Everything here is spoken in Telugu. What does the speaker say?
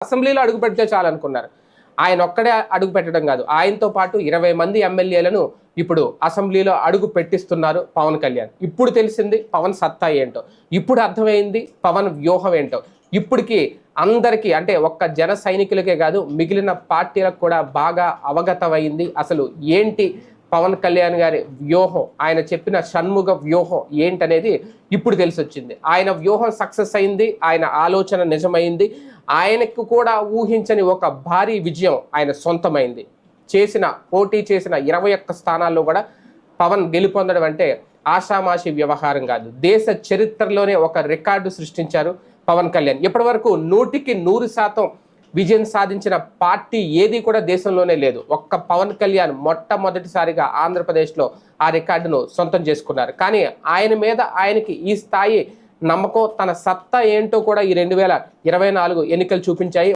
అసెంబ్లీలో అడుగు పెడితే చాలనుకున్నారు. ఆయన ఒక్కడే అడుగు పెట్టడం కాదు, ఆయనతో పాటు 20 మంది ఎమ్మెల్యేలను ఇప్పుడు అసెంబ్లీలో అడుగు పెట్టిస్తున్నారు పవన్ కళ్యాణ్. ఇప్పుడు తెలిసింది పవన్ సత్తా ఏంటో, ఇప్పుడు అర్థమైంది పవన్ వ్యూహం ఏంటో. ఇప్పటికి అందరికీ, అంటే ఒక్క జన సైనికులకే కాదు మిగిలిన పార్టీలకు కూడా బాగా అవగతమైంది అసలు ఏంటి పవన్ కళ్యాణ్ గారి వ్యూహం, ఆయన చెప్పిన షణ్ముఖ వ్యూహం ఏంటనేది ఇప్పుడు తెలిసొచ్చింది. ఆయన వ్యూహం సక్సెస్ అయింది, ఆయన ఆలోచన నిజమైంది, ఆయనకు కూడా ఊహించని ఒక భారీ విజయం ఆయన సొంతమైంది. పోటీ చేసిన 21 స్థానాల్లో కూడా పవన్ గెలుపొందడం అంటే ఆషామాషి వ్యవహారం కాదు. దేశ చరిత్రలోనే ఒక రికార్డు సృష్టించారు పవన్ కళ్యాణ్. ఇప్పటి వరకు 100కి 100% విజయం సాధించిన పార్టీ ఏది కూడా దేశంలోనే లేదు. ఒక్క పవన్ కళ్యాణ్ మొట్టమొదటిసారిగా ఆంధ్రప్రదేశ్లో ఆ రికార్డును సొంతం చేసుకున్నారు. కానీ ఆయన మీద ఆయనకి ఈ స్థాయి నమ్మకం, తన సత్తా ఏంటో కూడా ఈ 2024 ఎన్నికలు చూపించాయి.